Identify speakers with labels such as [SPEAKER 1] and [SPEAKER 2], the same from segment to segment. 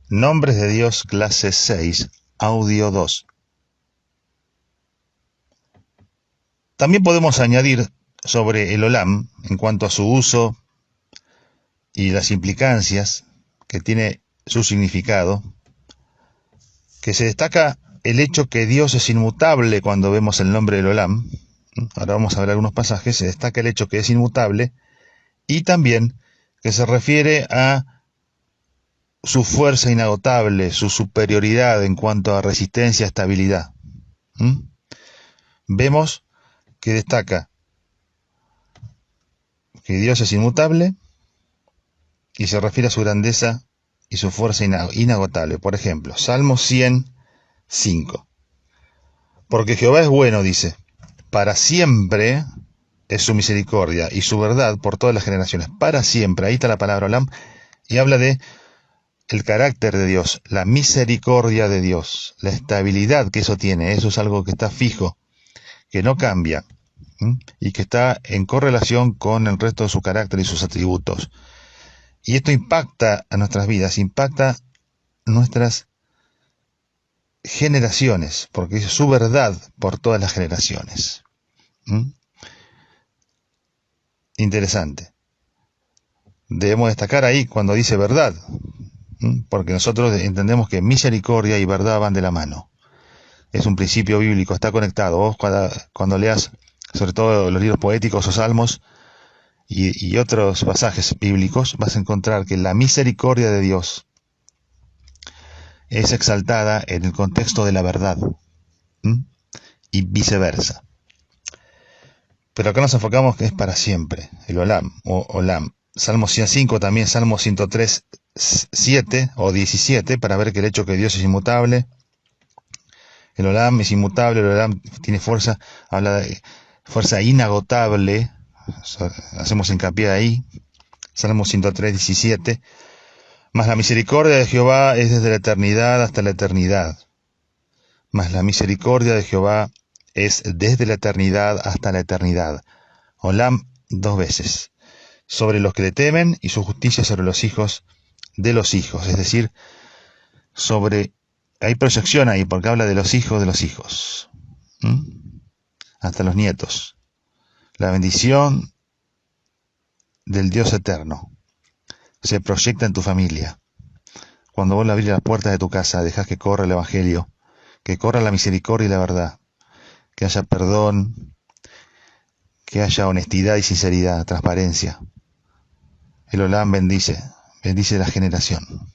[SPEAKER 1] Nombres de Dios, clase 6, audio 2. También podemos añadir sobre el Olam, en cuanto a su uso y las implicancias que tiene su significado, que se destaca el hecho que Dios es inmutable cuando vemos el nombre del Olam. Ahora vamos a ver algunos pasajes. Se destaca el hecho que es inmutable y también que se refiere a su fuerza inagotable, su superioridad en cuanto a resistencia, estabilidad. Vemos que destaca que Dios es inmutable y se refiere a su grandeza y su fuerza inagotable. Por ejemplo, Salmo 105. Porque Jehová es bueno, dice, para siempre es su misericordia y su verdad por todas las generaciones. Para siempre, ahí está la palabra Olam, y habla de el carácter de Dios, la misericordia de Dios, la estabilidad que eso tiene. Eso es algo que está fijo, que no cambia, y que está en correlación con el resto de su carácter y sus atributos. Y esto impacta a nuestras vidas, impacta nuestras generaciones, porque es su verdad por todas las generaciones. Interesante. Debemos destacar ahí cuando dice verdad, porque nosotros entendemos que misericordia y verdad van de la mano. Es un principio bíblico, está conectado. Vos cuando leas sobre todo los libros poéticos o salmos y otros pasajes bíblicos, vas a encontrar que la misericordia de Dios es exaltada en el contexto de la verdad, y viceversa. Pero acá nos enfocamos que es para siempre, el Olam o Olam. Salmo 105, también Salmo 103, 7 o 17, para ver que el hecho que Dios es inmutable. El Olam es inmutable, el Olam tiene fuerza, habla de fuerza inagotable, hacemos hincapié ahí. Salmo 103, 17. Mas la misericordia de Jehová es desde la eternidad hasta la eternidad. Mas la misericordia de Jehová es desde la eternidad hasta la eternidad. Olam 2 veces. Sobre los que le temen y su justicia sobre los hijos de los hijos. Es decir, hay proyección ahí porque habla de los hijos. Hasta los nietos. La bendición del Dios eterno se proyecta en tu familia. Cuando vos le abrís las puertas de tu casa, dejás que corra el evangelio, que corra la misericordia y la verdad, que haya perdón, que haya honestidad y sinceridad, transparencia. El Olam bendice la generación.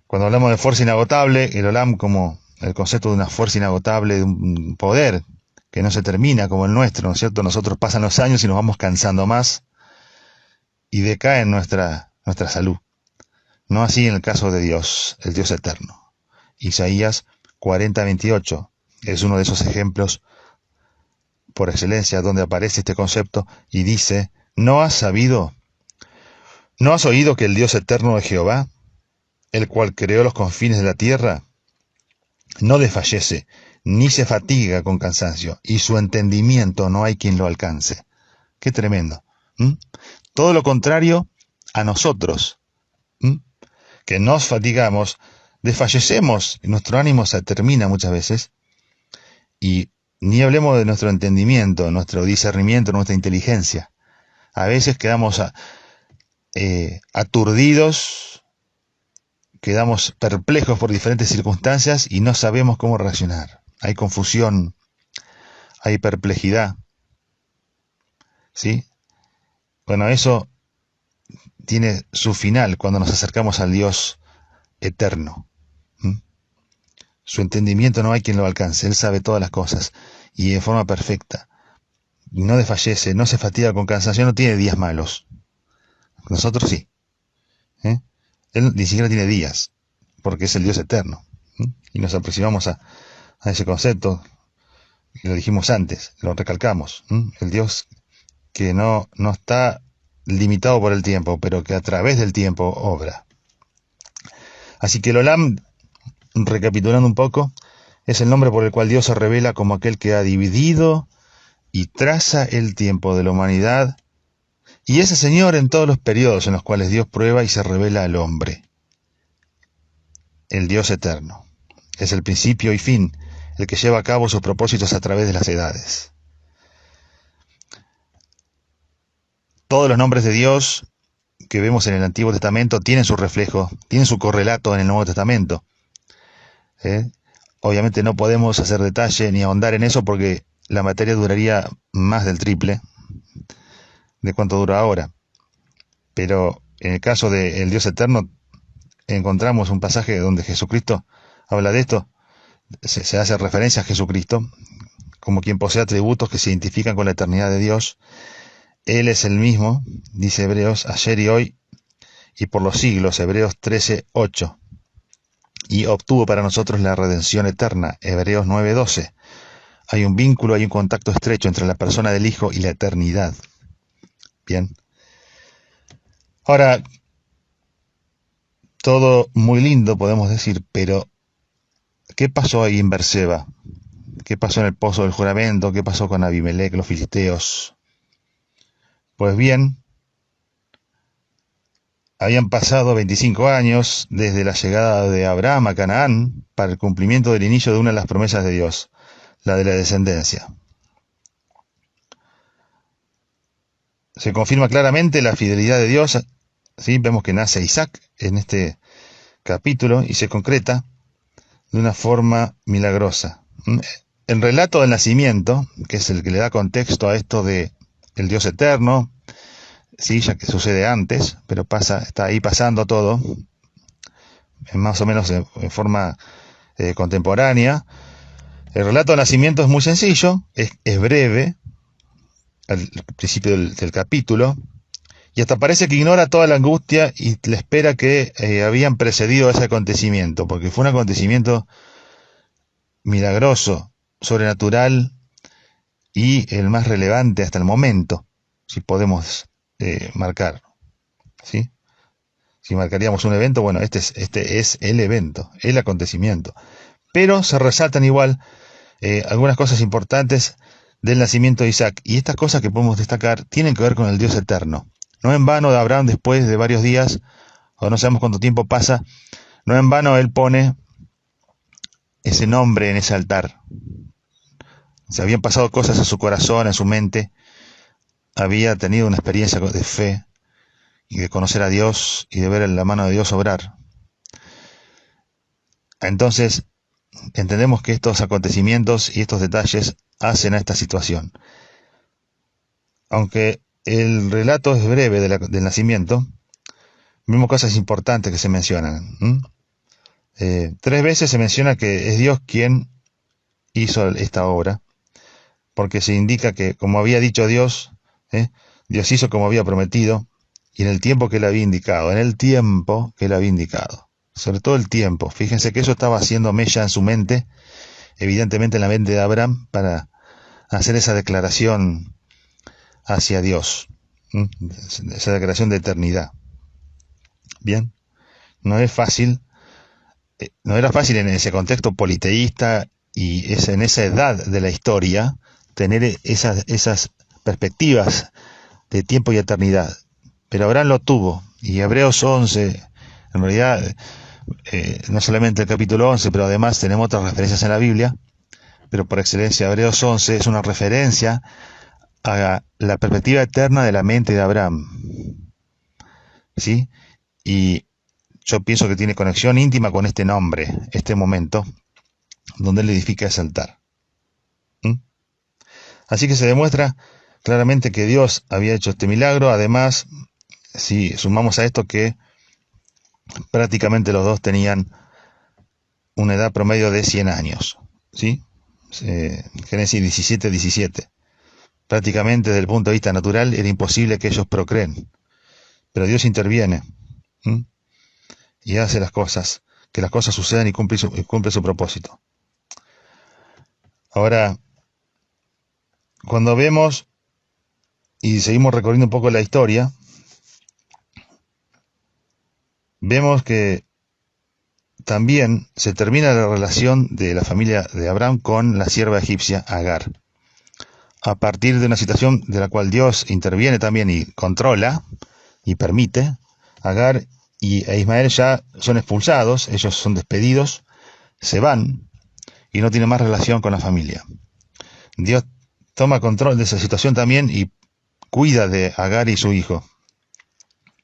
[SPEAKER 1] Cuando hablamos de fuerza inagotable, el Olam como el concepto de una fuerza inagotable, de un poder que no se termina como el nuestro, ¿no es cierto? Nosotros pasan los años y nos vamos cansando más y decae nuestra salud. No así en el caso de Dios, el Dios eterno. Isaías 40:28 es uno de esos ejemplos por excelencia donde aparece este concepto y dice: ¿No has oído que el Dios eterno es Jehová, el cual creó los confines de la tierra? No desfallece, ni se fatiga con cansancio, y su entendimiento no hay quien lo alcance. Qué tremendo. Todo lo contrario a nosotros, que nos fatigamos, desfallecemos, y nuestro ánimo se termina muchas veces, y ni hablemos de nuestro entendimiento, nuestro discernimiento, nuestra inteligencia. A veces quedamos aturdidos, quedamos perplejos por diferentes circunstancias y no sabemos cómo reaccionar. Hay confusión, hay perplejidad. ¿Sí? Bueno, eso tiene su final cuando nos acercamos al Dios eterno. Su entendimiento no hay quien lo alcance. Él sabe todas las cosas y de forma perfecta. Y no desfallece, no se fatiga con cansancio, no tiene días malos. Nosotros sí. Él ni siquiera tiene días, porque es el Dios eterno. Y nos aproximamos a ese concepto, y lo dijimos antes, lo recalcamos. El Dios que no está limitado por el tiempo, pero que a través del tiempo obra. Así que el Olam, recapitulando un poco, es el nombre por el cual Dios se revela como aquel que ha dividido y traza el tiempo de la humanidad Y es el Señor en todos los periodos en los cuales Dios prueba y se revela al hombre, el Dios eterno. Es el principio y fin, el que lleva a cabo sus propósitos a través de las edades. Todos los nombres de Dios que vemos en el Antiguo Testamento tienen su reflejo, tienen su correlato en el Nuevo Testamento. Obviamente no podemos hacer detalle ni ahondar en eso porque la materia duraría más del triple de cuánto dura ahora. Pero en el caso del Dios eterno encontramos un pasaje donde Jesucristo habla de esto, se hace referencia a Jesucristo como quien posee atributos que se identifican con la eternidad de Dios. Él es el mismo, dice Hebreos, ayer y hoy y por los siglos, Hebreos 13:8. Y obtuvo para nosotros la redención eterna, Hebreos 9:12. Hay un vínculo, hay un contacto estrecho entre la persona del Hijo y la eternidad. Bien. Ahora, todo muy lindo, podemos decir, pero ¿qué pasó ahí en Berseba? ¿Qué pasó en el pozo del juramento? ¿Qué pasó con Abimelech, los filisteos? Pues bien, habían pasado 25 años desde la llegada de Abraham a Canaán para el cumplimiento del inicio de una de las promesas de Dios, la de la descendencia. Se confirma claramente la fidelidad de Dios. ¿Sí? Vemos que nace Isaac en este capítulo y se concreta de una forma milagrosa. El relato del nacimiento, que es el que le da contexto a esto de el Dios eterno, sí, ya que sucede antes, pero está ahí pasando todo, más o menos en forma contemporánea. El relato del nacimiento es muy sencillo, es breve, al principio del capítulo, y hasta parece que ignora toda la angustia y la espera que habían precedido a ese acontecimiento, porque fue un acontecimiento milagroso, sobrenatural y el más relevante hasta el momento, si podemos marcar, ¿sí? Si marcaríamos un evento, bueno, este es el evento, el acontecimiento. Pero se resaltan igual algunas cosas importantes del nacimiento de Isaac. Y estas cosas que podemos destacar tienen que ver con el Dios eterno. No en vano Abraham, después de varios días, o no sabemos cuánto tiempo pasa, no en vano él pone ese nombre en ese altar. Se habían pasado cosas en su corazón, en su mente, había tenido una experiencia de fe y de conocer a Dios y de ver la mano de Dios obrar. Entonces, entendemos que estos acontecimientos y estos detalles hacen a esta situación. Aunque el relato es breve del nacimiento, vemos cosas importantes que se mencionan. 3 veces se menciona que es Dios quien hizo esta obra, porque se indica que, como había dicho Dios, Dios hizo como había prometido, y en el tiempo que él había indicado, sobre todo el tiempo. Fíjense que eso estaba haciendo mella en su mente, evidentemente en la mente de Abraham, para hacer esa declaración hacia Dios, esa declaración de eternidad. Bien, no es fácil, no era fácil en ese contexto politeísta y en esa edad de la historia tener esas perspectivas de tiempo y eternidad. Pero Abraham lo tuvo, y Hebreos 11, en realidad, no solamente el capítulo 11, pero además tenemos otras referencias en la Biblia, pero por excelencia Hebreos 11 es una referencia a la perspectiva eterna de la mente de Abraham. ¿Sí? Y yo pienso que tiene conexión íntima con este nombre, este momento, donde él edifica ese altar. Así que se demuestra claramente que Dios había hecho este milagro. Además, si sumamos a esto que prácticamente los dos tenían una edad promedio de 100 años, ¿sí? Génesis 17:17. Prácticamente desde el punto de vista natural era imposible que ellos procreen. Pero Dios interviene y hace que las cosas sucedan y cumple su propósito. Ahora, cuando vemos y seguimos recorriendo un poco la historia, vemos que también se termina la relación de la familia de Abraham con la sierva egipcia Agar. a partir de una situación de la cual Dios interviene también y controla y permite, Agar e Ismael ya son expulsados, ellos son despedidos, se van y no tienen más relación con la familia. Dios toma control de esa situación también y cuida de Agar y su hijo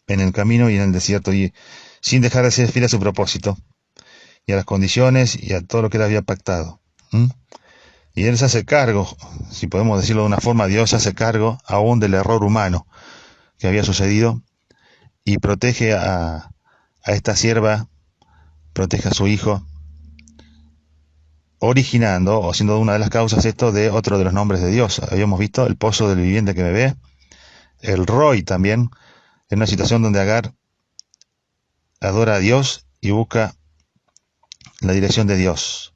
[SPEAKER 1] en el camino y en el desierto, y sin dejar de ser fiel a su propósito y a las condiciones y a todo lo que él había pactado. Y él se hace cargo, si podemos decirlo de una forma, Dios se hace cargo aún del error humano que había sucedido y protege a esta sierva, protege a su hijo, originando o siendo una de las causas esto de otro de los nombres de Dios. Habíamos visto el pozo del viviente que me ve, el Roy también, en una situación donde Agar adora a Dios y busca la dirección de Dios.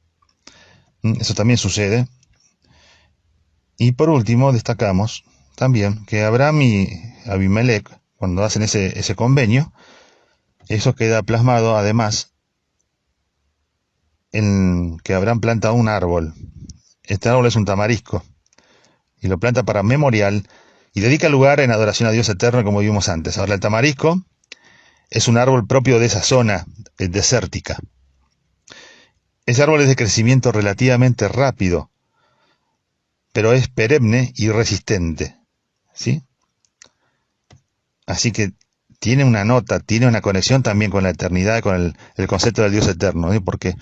[SPEAKER 1] Eso también sucede. Y por último destacamos también que Abraham y Abimelech, cuando hacen ese convenio, eso queda plasmado además en que Abraham planta un árbol. Este árbol es un tamarisco y lo planta para memorial y dedica lugar en adoración a Dios eterno, como vimos antes. Ahora, el tamarisco es un árbol propio de esa zona desértica. Ese árbol es de crecimiento relativamente rápido, pero es perenne y resistente, ¿sí? Así que tiene una nota, tiene una conexión también con la eternidad, con el concepto del Dios eterno, ¿sí? Porque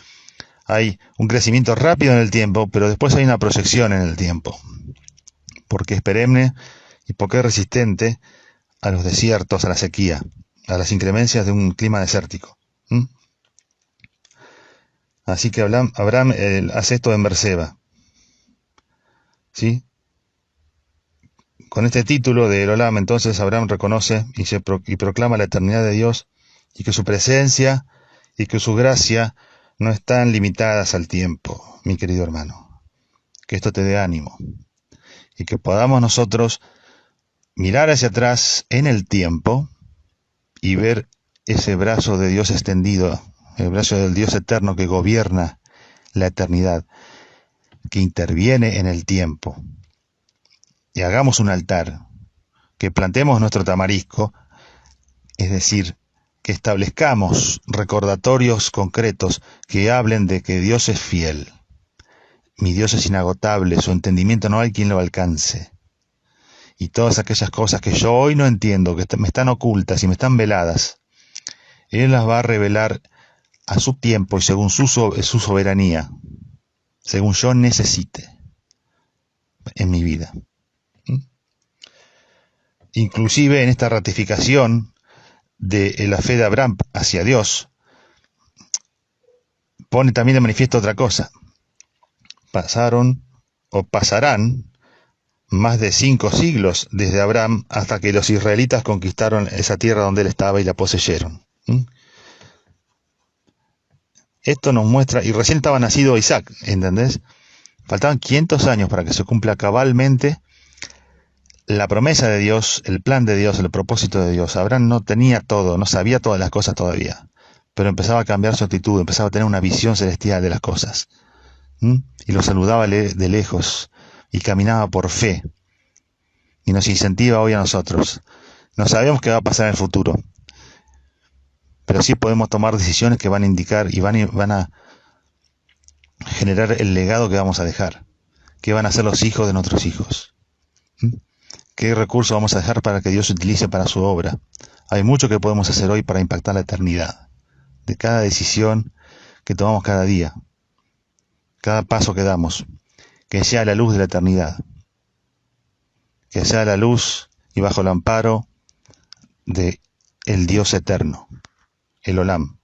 [SPEAKER 1] hay un crecimiento rápido en el tiempo, pero después hay una proyección en el tiempo, porque es perenne y porque es resistente a los desiertos, a la sequía, a las inclemencias de un clima desértico. Así que Abraham hace esto en Berseba, ¿sí? Con este título de Elolam, entonces Abraham reconoce y proclama la eternidad de Dios y que su presencia y que su gracia no están limitadas al tiempo, mi querido hermano. Que esto te dé ánimo y que podamos nosotros mirar hacia atrás en el tiempo y ver ese brazo de Dios extendido, el brazo del Dios eterno que gobierna la eternidad, que interviene en el tiempo. Y hagamos un altar, que plantemos nuestro tamarisco, es decir, que establezcamos recordatorios concretos que hablen de que Dios es fiel. Mi Dios es inagotable, su entendimiento no hay quien lo alcance. Y todas aquellas cosas que yo hoy no entiendo, que me están ocultas y me están veladas, Él las va a revelar a su tiempo y según su soberanía, según yo necesite en mi vida. Inclusive en esta ratificación de la fe de Abraham hacia Dios, pone también de manifiesto otra cosa. Pasaron o pasarán más de 5 siglos desde Abraham hasta que los israelitas conquistaron esa tierra donde él estaba y la poseyeron. Esto nos muestra, y recién estaba nacido Isaac, ¿entendés? Faltaban 500 años para que se cumpla cabalmente la promesa de Dios, el plan de Dios, el propósito de Dios. Abraham no tenía todo, no sabía todas las cosas todavía, pero empezaba a cambiar su actitud, empezaba a tener una visión celestial de las cosas. Y lo saludaba de lejos y caminaba por fe. Y nos incentiva hoy a nosotros. No sabemos qué va a pasar en el futuro, pero sí podemos tomar decisiones que van a indicar y van a generar el legado que vamos a dejar. ¿Qué van a ser los hijos de nuestros hijos? ¿Qué recursos vamos a dejar para que Dios utilice para su obra? Hay mucho que podemos hacer hoy para impactar la eternidad. De cada decisión que tomamos cada día, cada paso que damos, que sea la luz de la eternidad, que sea la luz y bajo el amparo de el Dios eterno, el Olam.